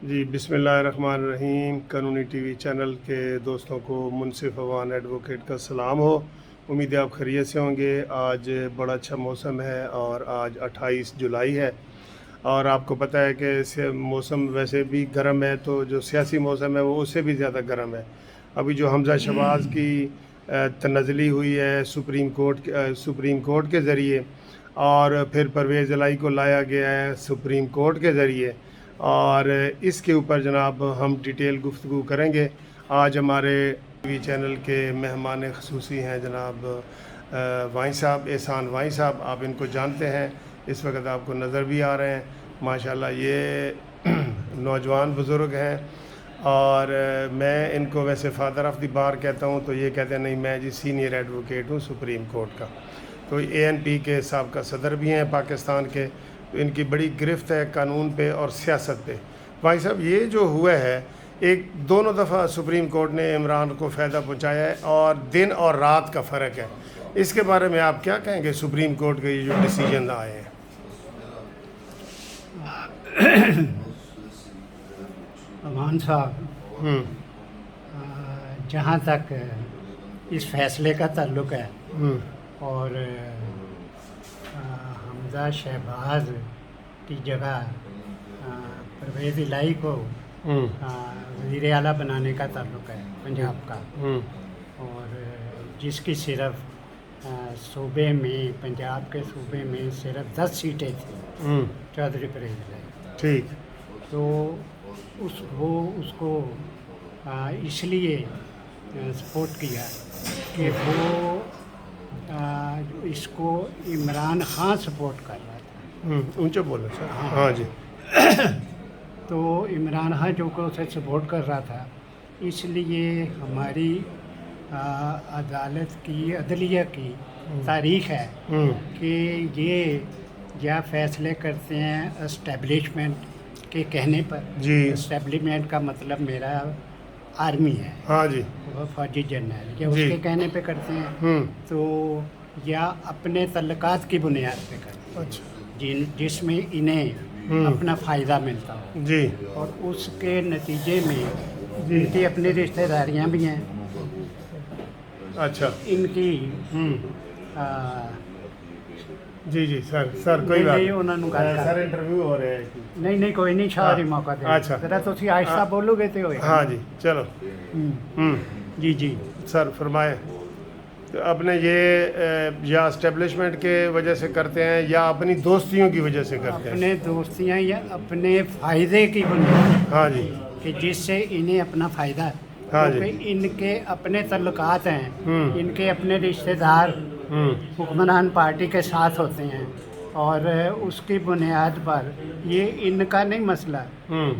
جی بسم اللہ الرحمن الرحیم۔ قانونی ٹی وی چینل کے دوستوں کو منصف عوان ایڈوکیٹ کا سلام ہو۔ امید ہے آپ خیریت سے ہوں گے۔ آج بڑا اچھا موسم ہے اور آج 28 جولائی ہے، اور آپ کو پتہ ہے کہ موسم ویسے بھی گرم ہے، تو جو سیاسی موسم ہے وہ اس سے بھی زیادہ گرم ہے۔ ابھی جو حمزہ شہباز کی تنزلی ہوئی ہے سپریم کورٹ کے ذریعے، اور پھر پرویز الہی کو لایا گیا ہے سپریم کورٹ کے ذریعے، اور اس کے اوپر جناب ہم ڈیٹیل گفتگو کریں گے۔ آج ہمارے ٹی وی چینل کے مہمان خصوصی ہیں جناب وائیں صاحب، احسان وائیں صاحب۔ آپ ان کو جانتے ہیں، اس وقت آپ کو نظر بھی آ رہے ہیں ماشاءاللہ۔ یہ نوجوان بزرگ ہیں، اور میں ان کو ویسے فادر آف دی بار کہتا ہوں، تو یہ کہتے ہیں نہیں میں جی سینئر ایڈوکیٹ ہوں سپریم کورٹ کا۔ تو اے این پی کے سابقہ صدر بھی ہیں پاکستان کے، تو ان کی بڑی گرفت ہے قانون پہ اور سیاست پہ۔ بھائی صاحب، یہ جو ہوا ہے، دونوں دفعہ سپریم کورٹ نے عمران کو فائدہ پہنچایا ہے، اور دن اور رات کا فرق ہے۔ اس کے بارے میں آپ کیا کہیں گے؟ سپریم کورٹ کے یہ جو ڈیسیجن آئے ہیں۔ امان صاحب، جہاں تک اس فیصلے کا تعلق ہے اور حمزہ شہباز کی جگہ پرویز الہی کو وزیر اعلیٰ بنانے کا تعلق ہے پنجاب کا، اور جس کی صرف صوبے میں، پنجاب کے صوبے میں صرف 10 سیٹیں تھیں چودھری پرویز الہی، ٹھیک، تو اس کو اس لیے سپورٹ کیا کہ وہ اس کو عمران خان سپورٹ کر رہا تھا۔ اونچا بولو سر۔ ہاں جی۔ تو عمران خان جو کہ اسے سپورٹ کر رہا تھا، اس لیے ہماری عدالت کی، عدلیہ کی تاریخ ہے کہ یہ فیصلے کرتے ہیں اسٹیبلشمنٹ کے کہنے پر۔ جی، اسٹیبلشمنٹ کا مطلب میرا آرمی ہے، ہاں جی، وہ فوجی جرنیل، یا اس جی، کے کہنے پہ کرتے ہیں، تو یا اپنے تعلقات کی بنیاد پہ کرتے ہیں، اچھا، جس میں انہیں اپنا فائدہ ملتا ہو، جی، اور اس کے نتیجے میں ان کی اپنی رشتہ داریاں بھی ہیں، اچھا، ان کی جی جی سر کوئی بات نہیں، انہوں نے گل سر انٹرویو ہو رہے ہیں۔ نہیں کوئی نہیں، شاہ موقع دیں، اچھا، ذرا تسی آہستہ بولو گے تو ہوئے گا۔ ہاں جی، چلو، جی سر فرمائیں۔ تو اپنے یہ یا اسٹیبلشمنٹ کے وجہ سے کرتے ہیں یا اپنی دوستیوں کی وجہ سے کرتے ہیں؟ اپنے دوستیاں یا اپنے فائدے کی بنیاد، ہاں جی، کہ جس سے انہیں اپنا فائدہ، ہاں جی، کیونکہ ان کے اپنے تعلقات ہیں، ان کے اپنے رشتہ دار حکمران پارٹی کے ساتھ ہوتے ہیں، اور اس کی بنیاد پر یہ ان کا نہیں مسئلہ،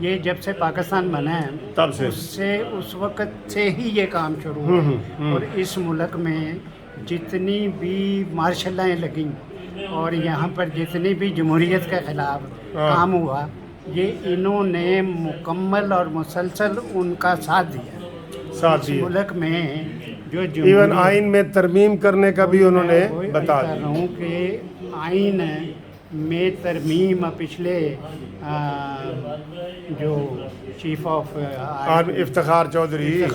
یہ جب سے پاکستان بنا ہے تب سے اس وقت سے ہی یہ کام شروع ہوا، اور اس ملک میں جتنی بھی مارشل لائیں لگیں اور یہاں پر جتنی بھی جمہوریت کے خلاف کام ہوا، یہ انہوں نے مکمل اور مسلسل ان کا ساتھ دیا۔ اس ملک میں جو ایون آئین میں ترمیم کرنے کا بھی انہوں نے بتا کر رہا ہوں کہ آئین میں ترمیم پچھلے جو چیف آف افتخار چودھری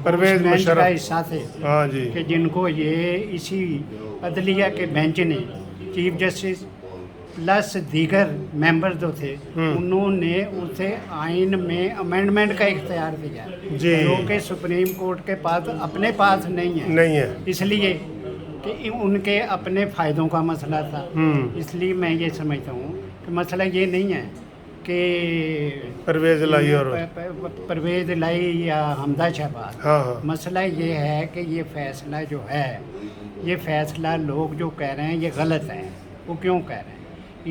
پرویز مشرف کا حصہ تھے، ہاں جی، کہ جن کو یہ اسی عدلیہ کے بینچ نے، چیف جسٹس پلس دیگر ممبر جو تھے، انہوں نے اسے آئین میں امینڈمنٹ کا اختیار دیا، جو کہ سپریم کورٹ کے پاس اپنے پاس نہیں ہے، اس لیے کہ ان کے اپنے فائدوں کا مسئلہ تھا۔ اس لیے میں یہ سمجھتا ہوں کہ مسئلہ یہ نہیں ہے کہ پرویز الہی یا حمزہ شہباز، مسئلہ یہ ہے کہ یہ فیصلہ جو ہے، یہ فیصلہ لوگ جو کہہ رہے ہیں یہ غلط ہے۔ وہ کیوں کہہ رہے ہیں؟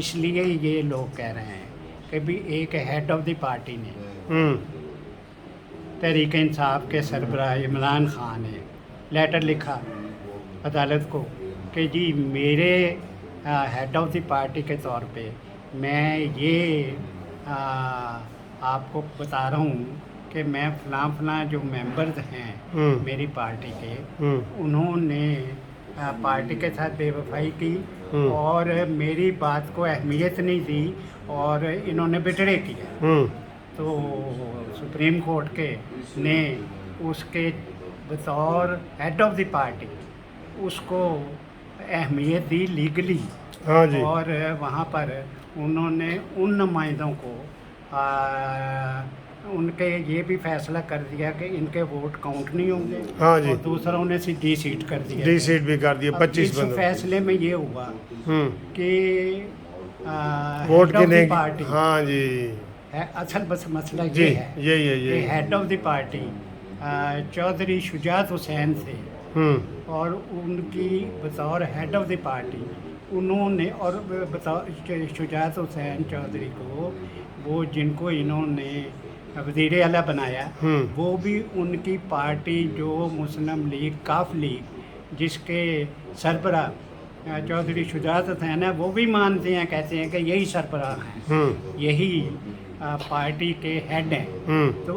اس لیے یہ لوگ کہہ رہے ہیں کہ بھی ایک ہیڈ آف دی پارٹی نے، تحریک انصاف کے سربراہ عمران خان نے لیٹر لکھا عدالت کو کہ جی میرے ہیڈ آف دی پارٹی کے طور پہ میں یہ آپ کو بتا رہا ہوں کہ میں فلاں جو ممبرز ہیں میری پارٹی کے، انہوں نے पार्टी के साथ बेवफाई की और मेरी बात को अहमियत नहीं दी और इन्होंने बिटरे किया। तो सुप्रीम कोर्ट के ने उसके बतौर हेड ऑफ द पार्टी उसको अहमियत दी लीगली। हाँ जी। और वहाँ पर उन्होंने उन नुमाइंदों को उनके ये भी फैसला कर दिया कि इनके वोट काउंट नहीं होंगे। हाँ जी। और दूसरा उन्हें डी सीट कर दिया। डी सीट भी कर दिया 25 इस बंदों। फैसले में ये हुआ कि वोट हेड ऑफ द गिने। पार्टी हाँ जी है। असल बस मसला जी, ये है ये कि head of the party Chaudhry Shujaat Hussain थे और उनकी बतौर हेड ऑफ द पार्टी उन्होंने और बतौर शुजात हुसैन चौधरी को वो जिनको इन्होंने वज़ीर आला बनाया वो भी उनकी पार्टी जो मुस्लिम लीग काफ लीग जिसके सरबरा चौधरी शुजात हुसैन है वो भी मानते हैं, कहते हैं कि यही सरबराह हैं, यही पार्टी के हेड हैं। तो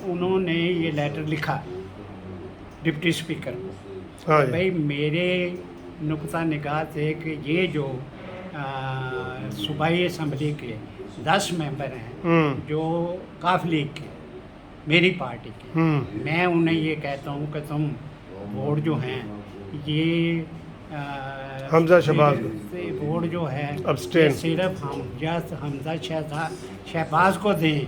उन्होंने ये लेटर लिखा डिप्टी स्पीकर को। हाँ भाई मेरे नुक्ता निगाह से कि ये जो सूबाई असम्बली के 10 मेंबर हैं जो काफ लीग के मेरी पार्टी के, मैं उन्हें ये कहता हूँ कि तुम वोट जो हैं ये हमजा शहबाज वोट जो है Abstain। सिर्फ हमजा शहबाज को दें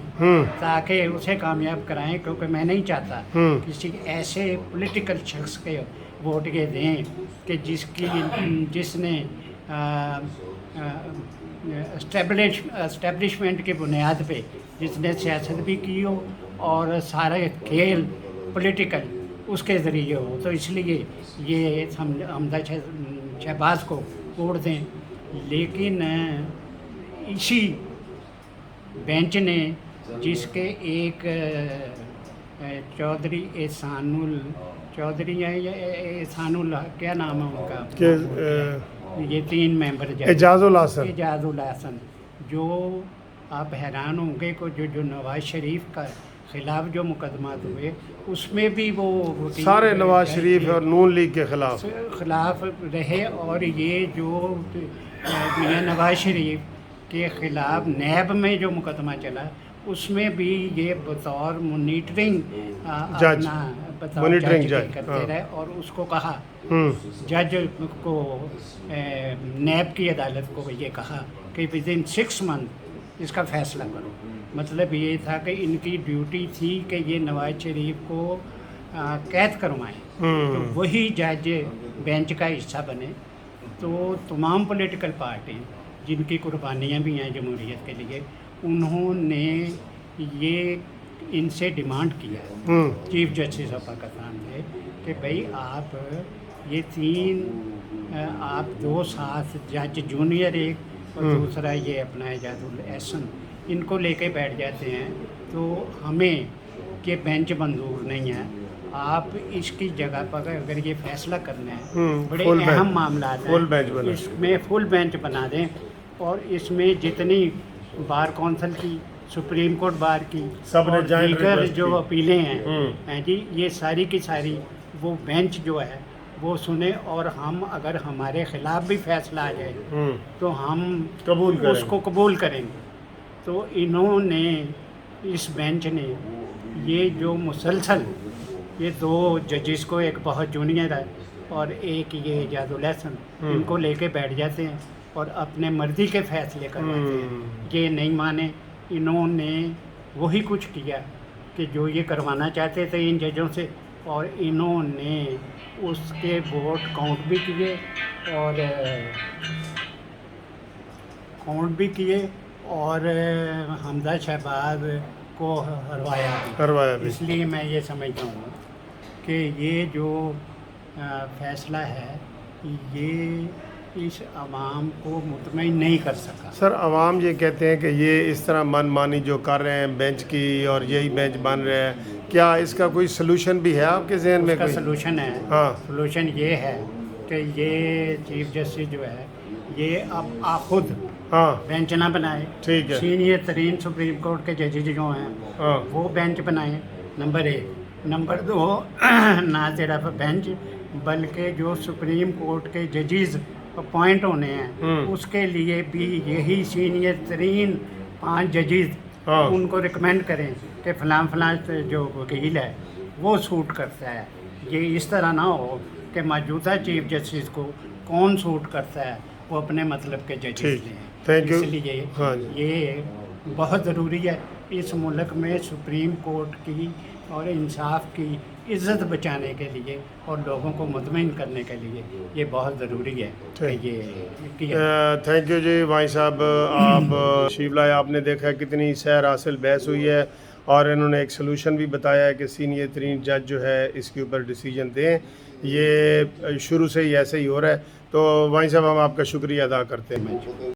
ताकि उसे कामयाब कराएं, क्योंकि मैं नहीं चाहता किसी ऐसे पॉलिटिकल शख्स के वोट के दें कि जिसने एस्टेब्लिशमेंट की बुनियाद पे जिसने सियासत भी की हो और सारे खेल पॉलिटिकल उसके ज़रिए हो। तो इसलिए ये हमजा शहबाज को वोट दें। लेकिन इसी बेंच ने जिसके एक चौधरी एहसानुल चौधरी है या एहसानुल क्या नाम है उनका, ये 3 मेंबर एजाजुल हसन जो आप हैरान होंगे को जो नवाज शरीफ का खिलाफ जो मुकदमा हुए उसमें भी वो सारे नवाज शरीफ और नून लीग के खिलाफ रहे। और ये जो मियां नवाज शरीफ के खिलाफ नैब में जो मुकदमा चला उसमें भी ये बतौर मॉनिटरिंग जज करते रहे और उसको कहा जज को नैब की अदालत को ये कहा कि विद इन 6 मंथ इसका फैसला करो। मतलब ये था कि इनकी ड्यूटी थी कि ये नवाज शरीफ को कैद करवाएं। तो वही जज बेंच का हिस्सा बने। तो तमाम पॉलिटिकल पार्टी जिनकी कुर्बानियाँ भी हैं जमहूरियत के लिए, उन्होंने ये इनसे डिमांड किया चीफ जस्टिस ऑफ पाकिस्तान से कि भाई आप ये 3 आप 2 साथ जज जूनियर एक और दूसरा ये अपना एजाजुल एहसन इनको लेके बैठ जाते हैं तो हमें ये बेंच मंजूर नहीं है। आप इसकी जगह पर अगर ये फैसला करना है बड़े अहम मामला है इसमें फुल बेंच बना दें और इसमें जितनी बार कौंसिल की, सुप्रीम कोर्ट बार की और दीगर जो अपीलें हैं जी, ये सारी की सारी वो बेंच जो है वो सुने और हम अगर हमारे ख़िलाफ़ भी फैसला आ जाए तो हम उसको कबूल करेंगे। तो इन्होंने इस बेंच ने ये जो मुसलसल ये 2 जजेस को, एक बहुत जूनियर है और एक ये एजाजुल एहसन, इनको लेके बैठ जाते हैं और अपने मर्ज़ी के फ़ैसले करवाते हैं। ये नहीं माने, इन्होंने वही कुछ किया कि जो ये करवाना चाहते थे इन जजों से, और इन्होंने उसके वोट काउंट भी किए और हमजा शहबाज को हरवाया भी। इसलिए मैं ये समझता हूँ कि ये जो फ़ैसला है ये इस आवाम को मुतमईन नहीं कर सका। सर आवाम ये कहते हैं कि ये इस तरह मनमानी जो कर रहे हैं बेंच की और यही बेंच बन रहे हैं, क्या इसका कोई सलूशन भी है आपके जहन में? इसका सलूशन है। हाँ, सलूशन ये है कि ये चीफ जस्टिस जो है ये अब खुद बेंच ना बनाए। ठीक है। सीनियर तरीन सुप्रीम कोर्ट के जजेज जो हैं वो बेंच बनाए, नंबर 1। नंबर 2 ना सिर्फ बेंच बल्कि जो सुप्रीम कोर्ट के जजेस अपॉइंट होने हैं उसके लिए भी यही सीनियर तरीन 5 जजेस हाँ। उनको रिकमेंड करें कि फलां फलां जो वकील है वो सूट करता है। ये इस तरह ना हो कि मौजूदा चीफ जस्टिस को कौन सूट करता है वो अपने मतलब के जजेस ठीक। लें। Thank you. इसलिए हाँ जी। ये बहुत ज़रूरी है इस मुल्क में सुप्रीम कोर्ट की और इंसाफ की इज़्ज़त बचाने के लिए और लोगों को मुतमईन करने के लिए ये बहुत ज़रूरी है कि ये किया। थैंक यू जी भाई साहब, आप शिवलाए आपने देखा कितनी सैर हासिल बहस हुई है और इन्होंने एक सलूशन भी बताया है कि सीनियर तरीन जज जो है इसके ऊपर डिसीजन दें। ये शुरू से ही ऐसे ही हो रहा है, तो भाई साहब हम आपका शुक्रिया अदा करते हैं।